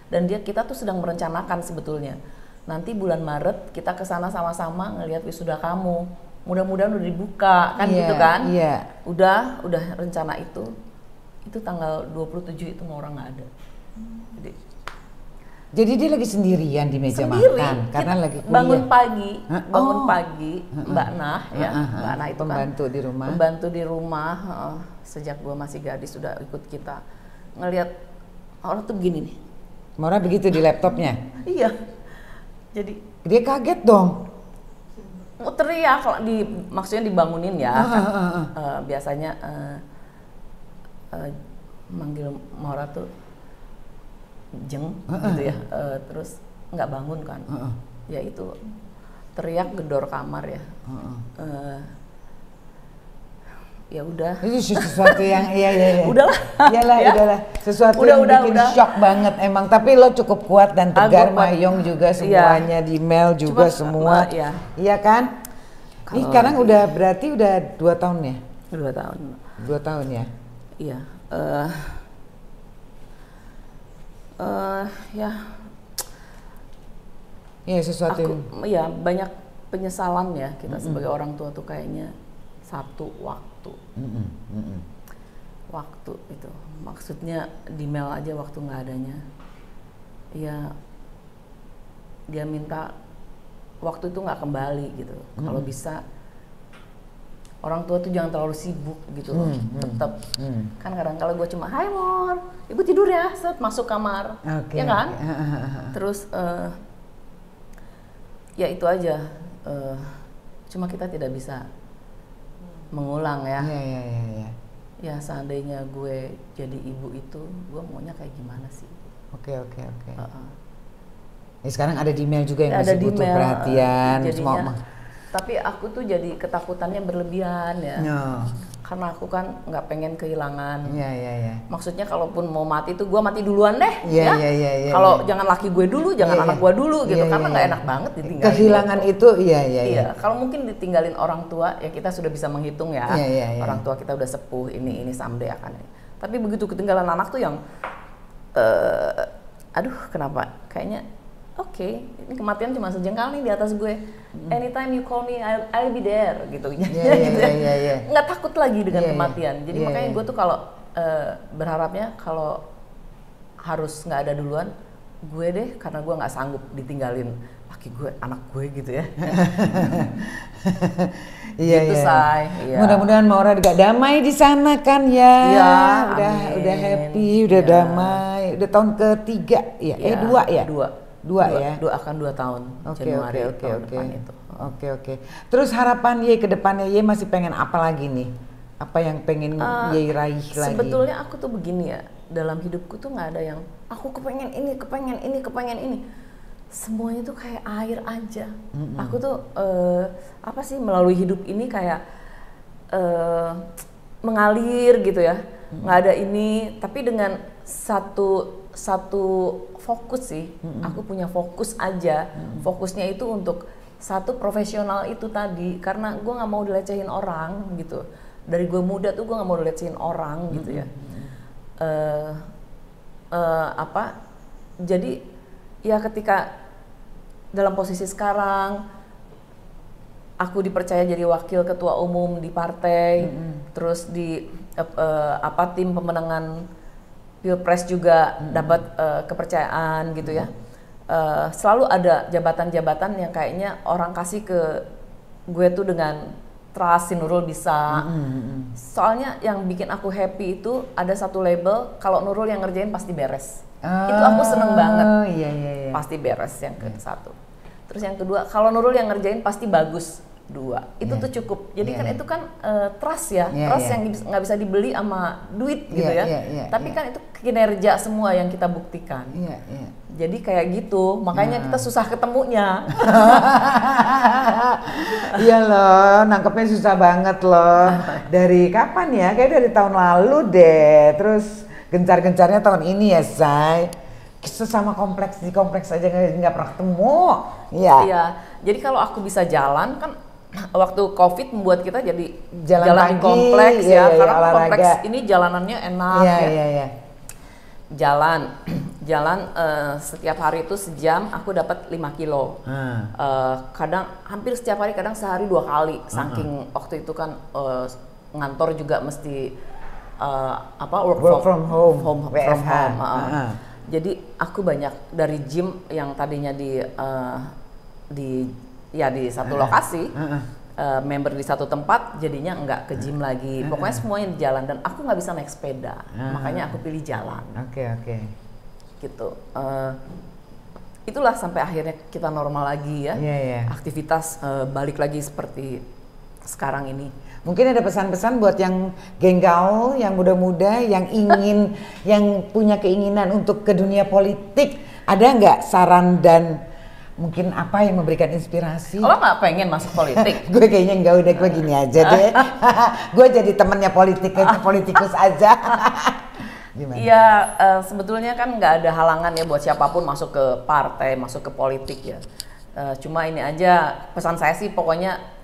dan kita tuh sedang merencanakan sebetulnya nanti bulan Maret kita kesana sama-sama ngelihat wisuda kamu, mudah-mudahan udah dibuka kan gitu kan. Udah rencana itu tanggal 27 itu Maura nggak ada. Jadi dia lagi sendirian di meja makan karena lagi kuliah. Bangun pagi, Mbak Nah ya, Mbak Nah itu pembantu di rumah. Sejak gua masih gadis sudah ikut kita. Ngelihat orang tuh begini nih. Maura begitu di laptopnya. Iya. Jadi dia kaget dong. Teriak, maksudnya dibangunin ya. Biasanya manggil Maura tuh Jeng gitu ya, terus nggak bangun kan, ya itu teriak gedor kamar ya, ya udah. Itu sesuatu yang udahlah, udahlah, sesuatu yang bikin shock banget emang. Tapi lo cukup kuat dan tegar, Mayong juga semuanya di Mel juga semua, iya kan? Ini sekarang berarti udah 2 tahun ya? 2 tahun. 2 tahun ya? Iya. Sesuatu ya banyak penyesalan ya kita sebagai orang tua tuh kayaknya satu waktu itu maksudnya di Mel aja waktu nggak adanya ya dia minta waktu itu nggak kembali gitu. Kalau bisa orang tua tuh jangan terlalu sibuk gitu loh, tetap. Kan kadang kala gue cuma, hai Mor, ibu tidur ya, set masuk kamar, ya kan? Terus ya itu aja, cuma kita tidak bisa mengulang ya. Ya seandainya gue jadi ibu itu, gue maunya kayak gimana sih? Oke. Ya, sekarang ada Dimel juga yang masih butuh Dimel, perhatian. jadinya, tapi aku tuh jadi ketakutannya berlebihan ya. Karena aku kan nggak pengen kehilangan. Maksudnya kalaupun mau mati tuh gue mati duluan deh. Kalau jangan laki gue dulu, jangan anak gue dulu gitu. Karena nggak enak banget ditinggalin. Kehilangan itu, iya. Kalau mungkin ditinggalin orang tua, ya kita sudah bisa menghitung ya. Orang tua kita udah sepuh, ini someday akan. Tapi begitu ketinggalan anak tuh yang, aduh kenapa? Kayaknya ini kematian cuma sejengkal nih di atas gue. Anytime you call me, I'll be there gitu. Nggak takut lagi dengan kematian. Jadi makanya gue tuh kalau berharapnya kalau harus nggak ada duluan, gue deh, karena gue nggak sanggup ditinggalin laki gue, anak gue gitu ya. Gitu, Say. Mudah-mudahan Maura juga damai di sana kan ya. Udah happy, udah damai. Udah tahun ketiga ya? Dua ya? Dua ya? Akan 2 tahun. Januari tahun depan itu. Oke. Terus harapan Ye ke depannya, Ye masih pengen apa lagi nih? Apa yang pengen Ye raih lagi? Sebetulnya aku tuh begini ya, dalam hidupku tuh nggak ada yang aku kepengen ini. Semuanya tuh kayak air aja. Aku tuh melalui hidup ini kayak mengalir gitu ya. Nggak ada ini, tapi dengan satu fokus sih. Aku punya fokus aja. Fokusnya itu untuk satu profesional itu tadi, karena gue nggak mau dilecehin orang gitu. Dari gue muda tuh gue nggak mau dilecehin orang gitu ya. Jadi ya ketika dalam posisi sekarang aku dipercaya jadi wakil ketua umum di partai, terus di tim pemenangan Pilpres juga dapat kepercayaan gitu ya. Selalu ada jabatan-jabatan yang kayaknya orang kasih ke gue tuh dengan trust, si Nurul bisa. Soalnya yang bikin aku happy itu ada satu label, kalau Nurul yang ngerjain pasti beres. Itu aku seneng banget. Pasti beres yang ke satu. Terus yang kedua, kalau Nurul yang ngerjain pasti bagus. 2. Itu tuh cukup. Jadi kan itu kan trust ya. Trust yang nggak bisa dibeli sama duit gitu ya. Tapi kan itu kinerja semua yang kita buktikan. Jadi kayak gitu, makanya kita susah ketemunya. Iya loh, nangkepnya susah banget loh. Dari kapan ya? Kayak dari tahun lalu deh. Terus gencar-gencarnya tahun ini ya, Say. Sesama kompleks aja nggak pernah ketemu. Iya. Jadi kalau aku bisa jalan kan, waktu COVID membuat kita jadi jalan di kompleks ya, karena kompleks ini jalanannya enak ya. Jalan setiap hari itu sejam, aku dapat 5 kilo. Kadang hampir setiap hari, kadang sehari 2 kali. Saking waktu itu kan ngantor juga mesti work from home. Jadi aku banyak dari gym yang tadinya di satu lokasi, member di satu tempat, jadinya nggak ke gym lagi. Pokoknya semuanya di jalan, dan aku nggak bisa naik sepeda, makanya aku pilih jalan. Oke. Gitu. Itulah sampai akhirnya kita normal lagi ya. Aktivitas balik lagi seperti sekarang ini. Mungkin ada pesan-pesan buat yang geng gaul, yang muda-muda, yang ingin, yang punya keinginan untuk ke dunia politik. Ada nggak saran dan mungkin apa yang memberikan inspirasi? Lo nggak pengen masuk politik? Gue kayaknya enggak, udah gue gini aja deh. Gue jadi temennya politikus aja. Iya, sebetulnya kan nggak ada halangan ya buat siapapun masuk ke partai, masuk ke politik ya. Cuma ini aja, pesan saya sih pokoknya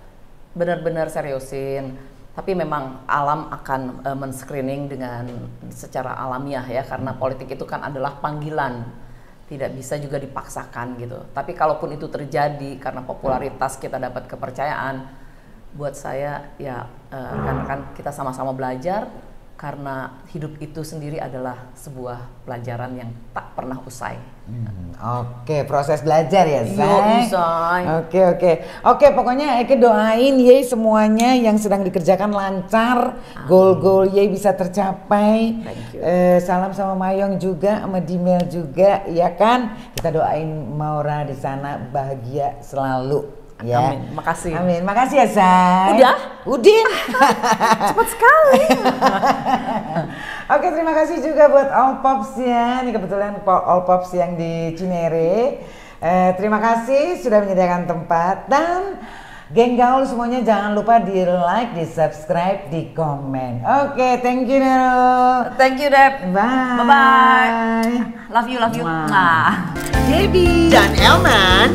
benar-benar seriusin. Tapi memang alam akan men-screening dengan secara alamiah ya, karena politik itu kan adalah panggilan. Tidak bisa juga dipaksakan gitu. Tapi kalaupun itu terjadi karena popularitas kita dapat kepercayaan, buat saya ya kan kita sama-sama belajar, karena hidup itu sendiri adalah sebuah pelajaran yang tak pernah usai. Oke, proses belajar ya, Say. Say. Oke, pokoknya Eke doain Ye semuanya yang sedang dikerjakan lancar, goal-goal Ye bisa tercapai. Thank you. Salam sama Mayong juga, sama Dimel juga, ya kan? Kita doain Maura di sana bahagia selalu. Ya. Amin, makasih. Amin, makasih ya, Say. Udin. Cepat sekali. Oke, terima kasih juga buat All Pops ya. Ini kebetulan All Pops yang di Cinere. Terima kasih sudah menyediakan tempat, dan geng gaul semuanya jangan lupa di like, di subscribe, di komen. Oke, thank you Nero. Thank you, Deb. Bye. Bye-bye. Love you. Mwah. Nah. Debbie Dan Elman